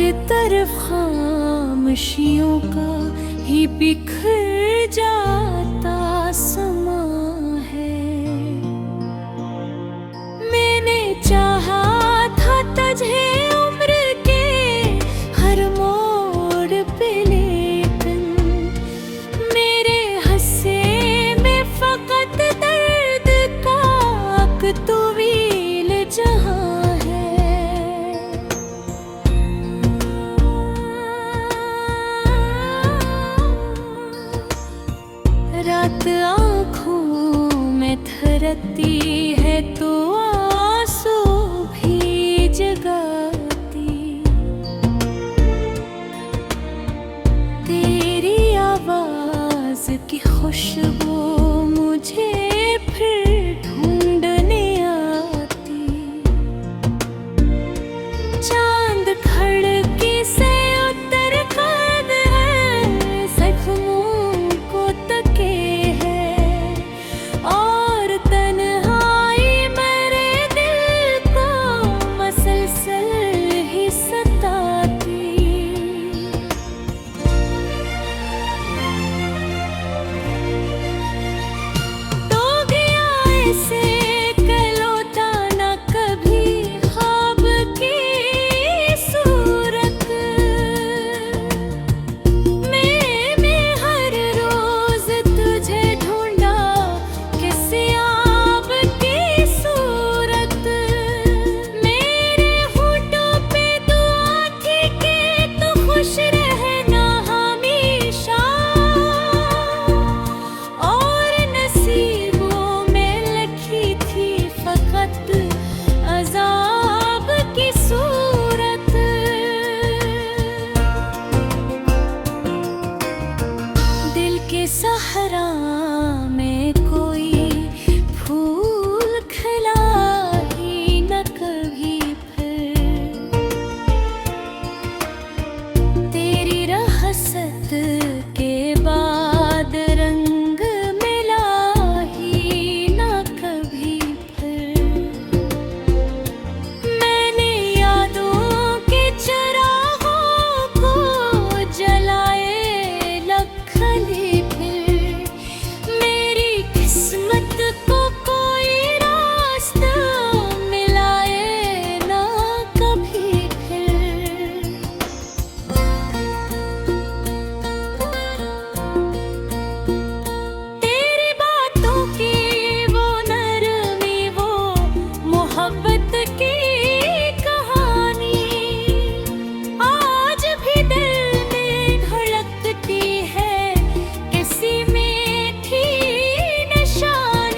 चारों तरफ खामोशियों का ही बिखर जाता समा है। मैंने चाहा था तुझे उम्र के हर मोड़ पे, लेकिन मेरे हंसे में फकत दर्द का तवील जहां रात आँखों में थरती है तो आंसू भी जगाती। तेरी आवाज की खुशबू मुझे फिर ढूंढने आती। चांद खड़की से उतर कर है सिर्फ मुंह को तके है, और तन्हाई मेरे दिल को मसलसल ही सताती। तो गया ऐसे कलोता न कभी ख्वाब की सूरत, मैंने हर रोज तुझे ढूंढा किसी आब की सूरत। मेरे होठों पे दुआ थी कि तू खुश रहना हमेशा, और नसीबों में लिखी थी फकत अजाब की सूरत। दिल के सहरा में कोई फूल खिला ही न कभी फिर, तेरी रहसत के बाद रंग मिला ही न कभी फिर। मैंने यादों के चिरागों को जलाए लखनी फिर, मेरी किस्मत को कोई रास्ता मिलाए ना कभी फिर। तेरी बातों की वो नरमी, वो मोहब्बत की कहानी आज भी दिल में धड़कती है किसी मीठी निशानी।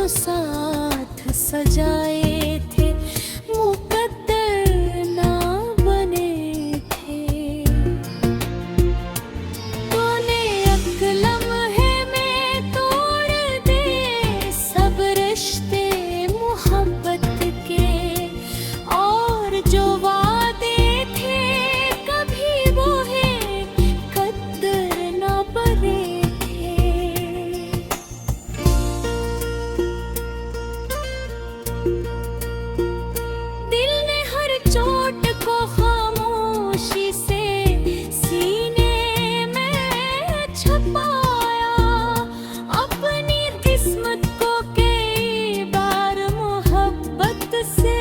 जो साथ सजाए थे मुकद्दर ना बने थे। तूने एक लम्हे में तोड़ दे सब रिश्ते मोहब्बत के, और जो वादे थे कभी वो है कद्दर ना बने थे। दिल ने हर चोट को खामोशी से सीने में छुपाया, अपनी किस्मत को कई बार मोहब्बत से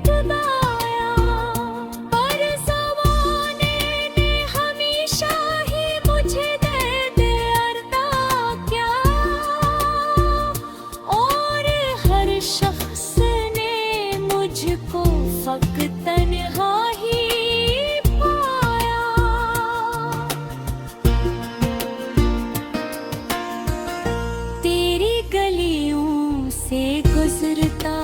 डुबाया। पर ज़माने ने हमेशा ही मुझे दर्द अता किया, और हर शख्स ने मुझको फक़्त तन्हा ही पाया। तेरी गलियों से गुजरता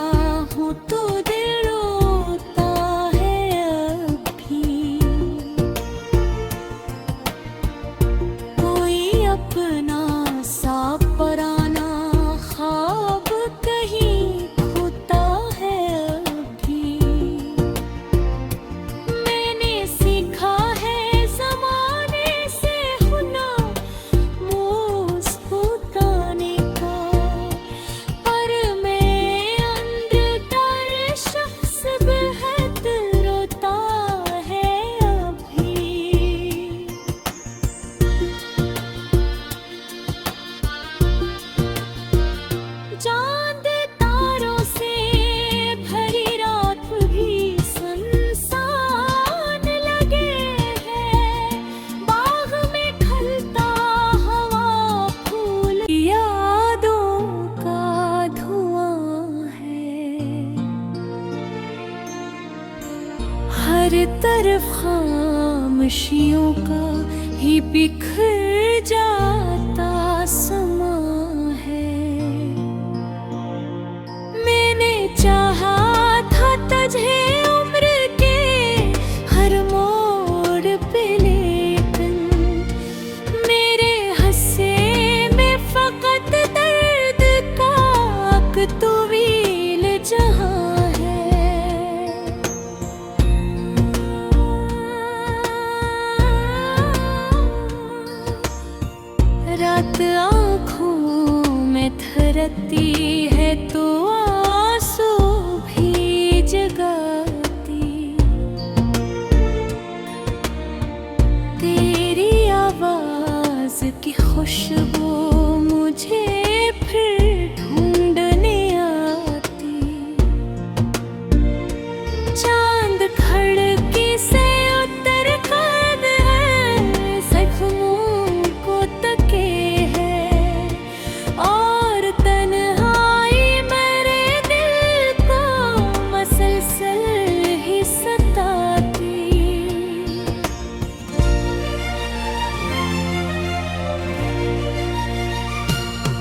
हूँ तो दिल रोता है अब भी। कोई अपना सा पराना ख्वाब कहीं खोता है अभी। मैंने सीखा है ज़माने से हुनर मुस्कुराने का, पर मैं अंदर शख्स बेहद रोता है अभी। चांद तारों से भरी रात भी सुनसान लगे हैं, बाग में खलता हवा फूल यादों का धुआं है। हर तरफ खामोशियों का ही बिखर जाता समा है। मैंने चाहा था तुझे उम्र के हर मोड़ पे, लेकिन मेरे हस्से में फ़क़त दर्द का तवील जहां है। रात आँखों में थरती है तो आंसू भी जगाती। तेरी आवाज़ की खुशबू मुझे फिर ढूंढने आती। चांद खिड़की से उतर कर है ज़ख्मों को तके है, और तन्हाई मेरे दिल को मसलसल ही सताती।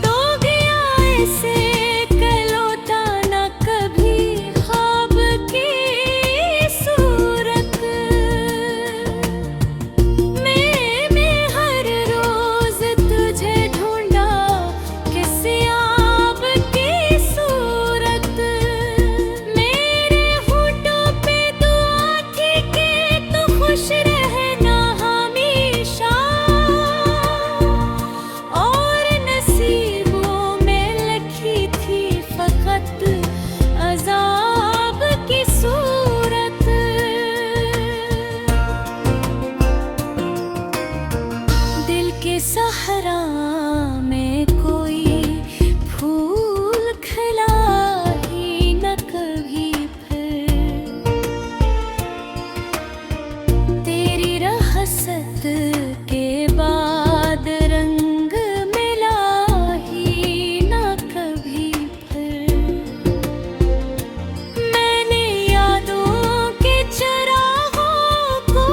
तो गया ऐसे कलोटा ना कभी ख्वाब की सूरत, मैं हर रोज तुझे ढूंढा किसी आब की सूरत। मेरे होठों पे दुआ थी कि तू खुश रहना हमेशा, और नसीबों में लिखी थी फ़क़त अज़ाब की सूरत। दिल के सहरा में कोई फूल खिला ही न कभी फिर, तेरी रहसत के बाद रंग मिला ही न कभी फिर। मैंने यादों के चरागों को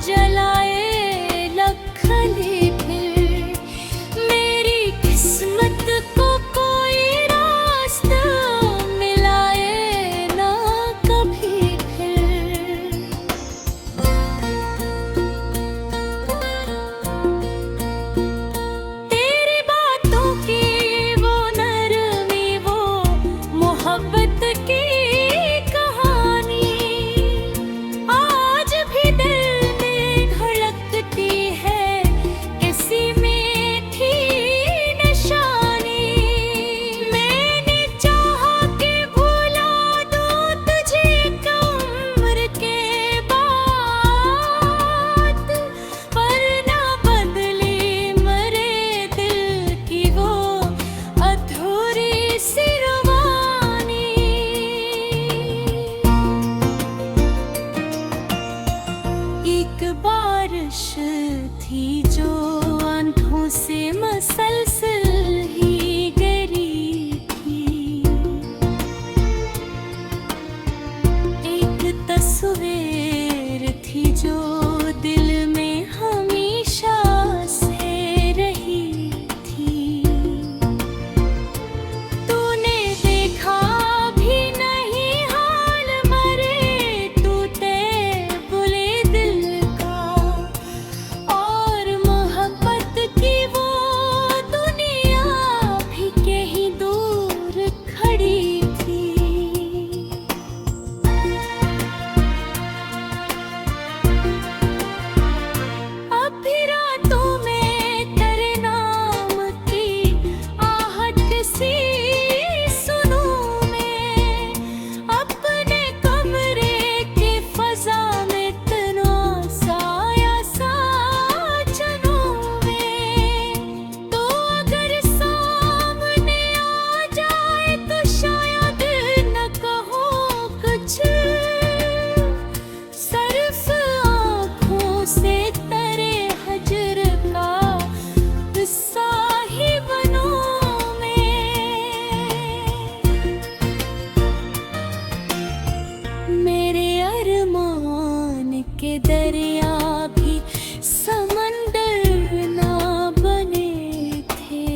जलाए लखने फिर, मेरी किस्मत को थी जो आंखों से मसलसल ही गिरी थी। एक तस्वीर थी जो दिल में हमेशा से रही थी। तूने देखा भी नहीं हाल मरे टूटे बुले दिल का, और मोहब्बत की वो दुनिया भी कहीं दूर खड़ी थी। अब भी रातों में तेरे नाम की आहट सी सुनूं मैं, अपने कमरे की फजा में तन्हा साया सा चलूं मैं। तो अगर सामने आ जाए तो शायद न कहूँ कुछ, सिर्फ आँखों से तेरे हजर का किस्सा ही बनूं मैं। मेरे अरमान के दरिया भी समंदर ना बने थे,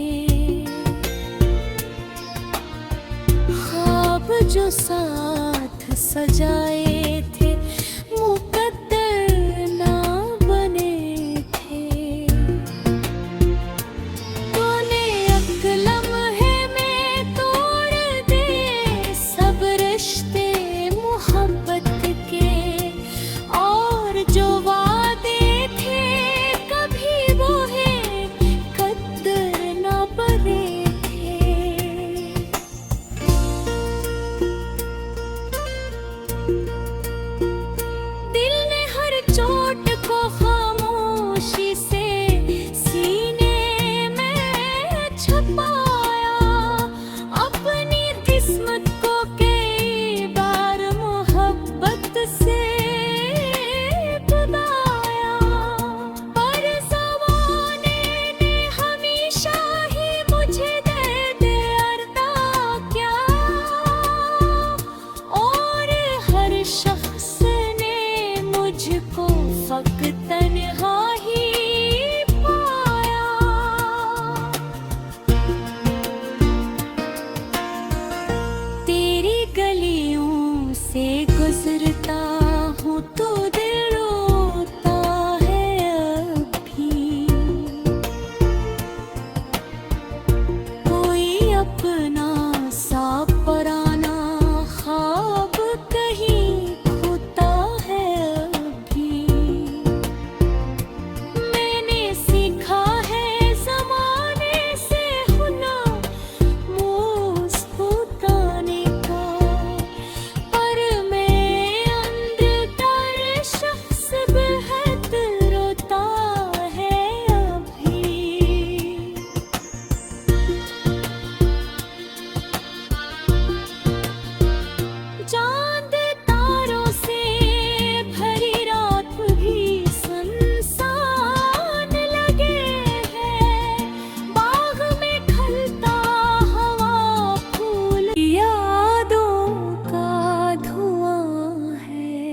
ख्वाब जो साथ सजाए थे मुकद्दर ना बने थे। तूने एक लम्हे में तोड़ दे सब रिश्ते मोहब्बत के, और जो वादे थे कभी वो है कद्र ना बने थे। दिल ने हर चोट को खामोशी से सीने में छुपाया, अपनी किस्मत को कई बार मोहब्बत से बुलाया। पर ज़माने ने हमेशा ही मुझे दर्द अता किया, और हर शख्स ने मुझको फक्त तन्हा ही पाया। तेरी गलियों से गुजरता हूँ तो दिल रोता है अब भी। कोई अपना सा पराना ख्वाब कहीं खोता है अभी। मैंने सीखा है ज़माने से हुनर मुस्कुराने का, पर मैं अंदर शख्स बेहद रोता है अभी। चांद तारों से भरी रात भी सुनसान लगे हैं, बाग में खलता हवा फूल यादों का धुआं है।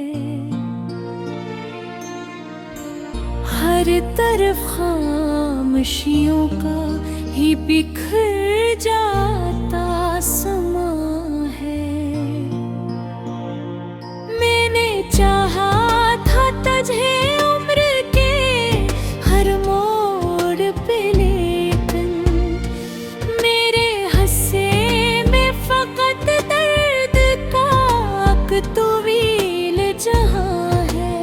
हर तरफ खामोशियों का ही बिखर जाता समा है। मैंने चाहा था तुझे उम्र के हर मोड़ पे, लेकिन मेरे हंसे में फकत दर्द का तवील जहां है।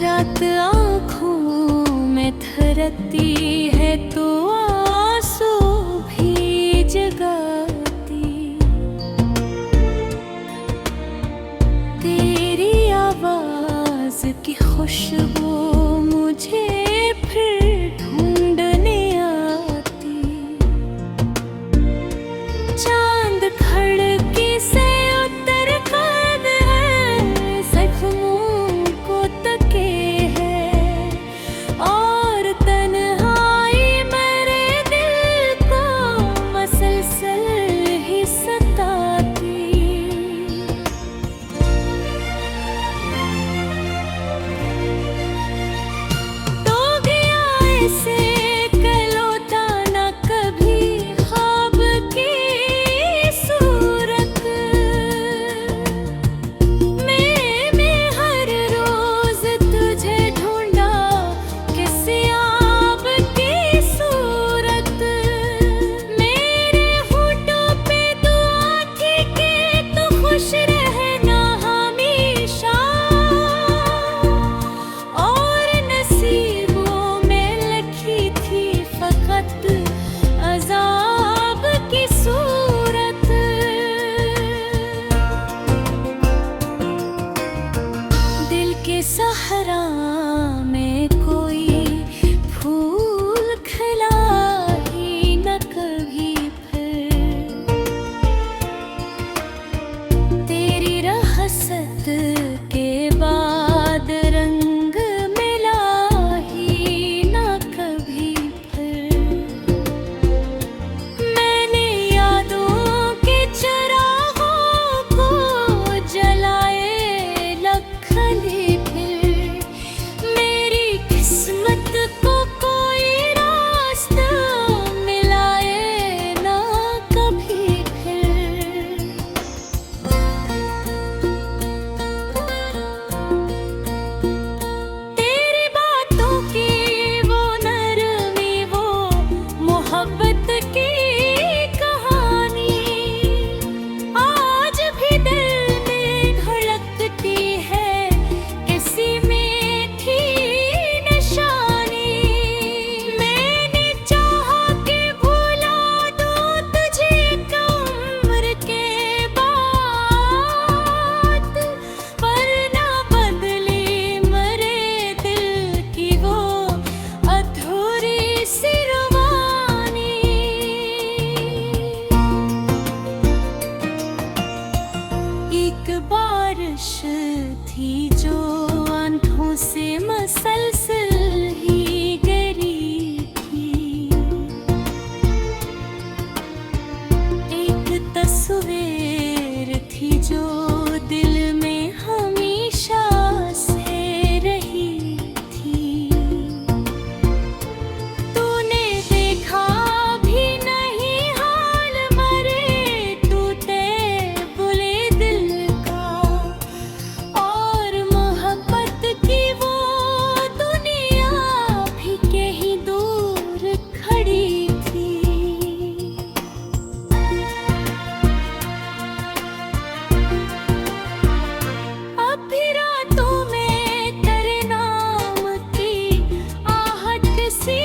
रात आँखों में थरती है तो आंसू भी जगाती। तेरी आवाज की खुशबू मुझे फिर ढूंढने आती। चांद खड़की से एक बारिश थी जो आंखों से मसलसल ही गिरी थी। एक तस्वीर थी जो दिल में हमेशा से रही थी। तूने देखा भी नहीं हाल मरे टूटे बुले दिल का, और मोहब्बत की वो दुनिया भी कहीं दूर खड़ी थी। अब भी रातों में तेरे नाम की आहट सी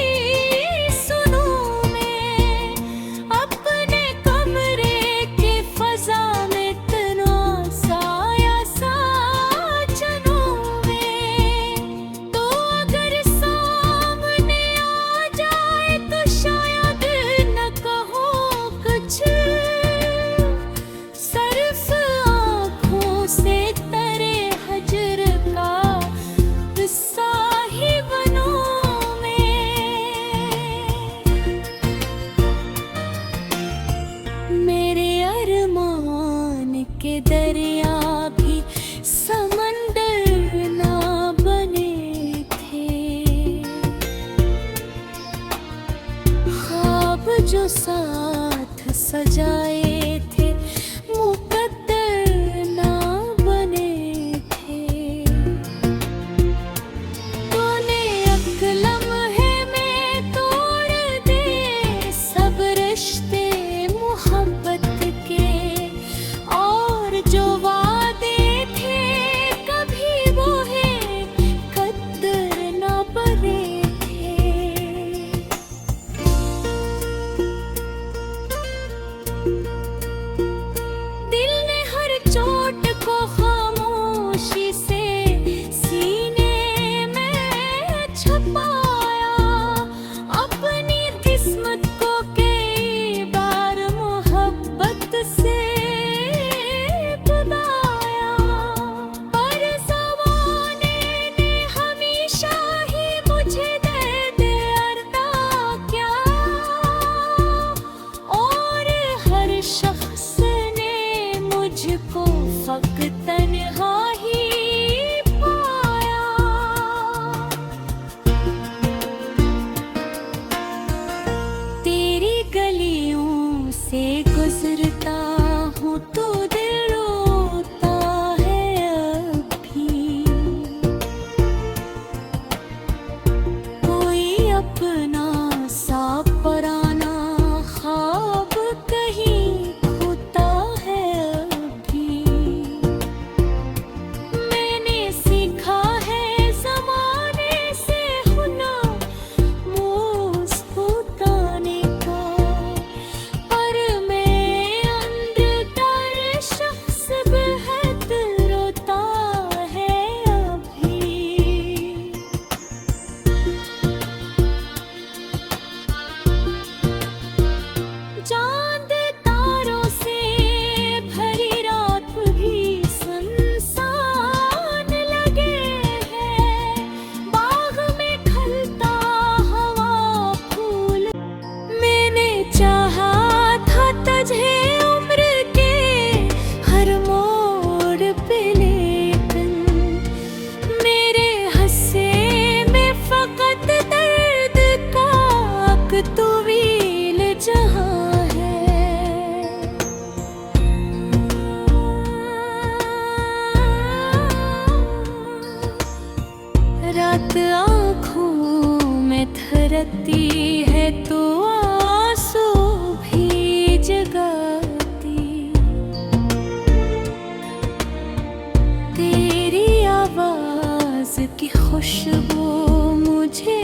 सुनूं मैं, अपने कमरे के फजा में तन्हा साया सा चलूं मैं। तो अगर सामने आ जाए तो शायद न कहूँ कुछ, सिर्फ आँखों से तेरे हजर का किस्सा ही बनूं मैं। मेरे अरमान के दरिया भी समंदर ना बने थे, ख्वाब जो साथ सजाए थे मुकद्दर ना बने थे। तूने एक लम्हे में तोड़ दे सब रिश्ते मोहब्बत के, और जो वादे थे कभी वो है कद्र ना बने थे। दिल ने हर चोट को खामोशी से सीने में छुपाया, अपनी किस्मत को कई बार मोहब्बत से बुलाया, पर ज़माने ने हमेशा ही मुझे दर्द अता किया, और हर शख्स ने मुझको फक्त तन्हा ही पाया। तेरी गलियों से गुजरता हूँ तो दिल रोता है अब भी, कोई अपना सा पराना ख्वाब कहीं खोता है अभी। मैंने सीखा है ज़माने से हुनर मुस्कुराने का, पर मैं अंदर शख्स बेहद रोता है अभी। चांद तारों से भरी रात भी सुनसान लगे हैं, बाग में खिलता हवा फूल। मैंने चाहा था तुझे उम्र के हर मोड़ पे, लेकिन मेरे हंसे में फकत दर्द का तवील जहां है। रात आँखों में थरती है तो आंसू भी जगाती, तेरी आवाज की खुशबू मुझे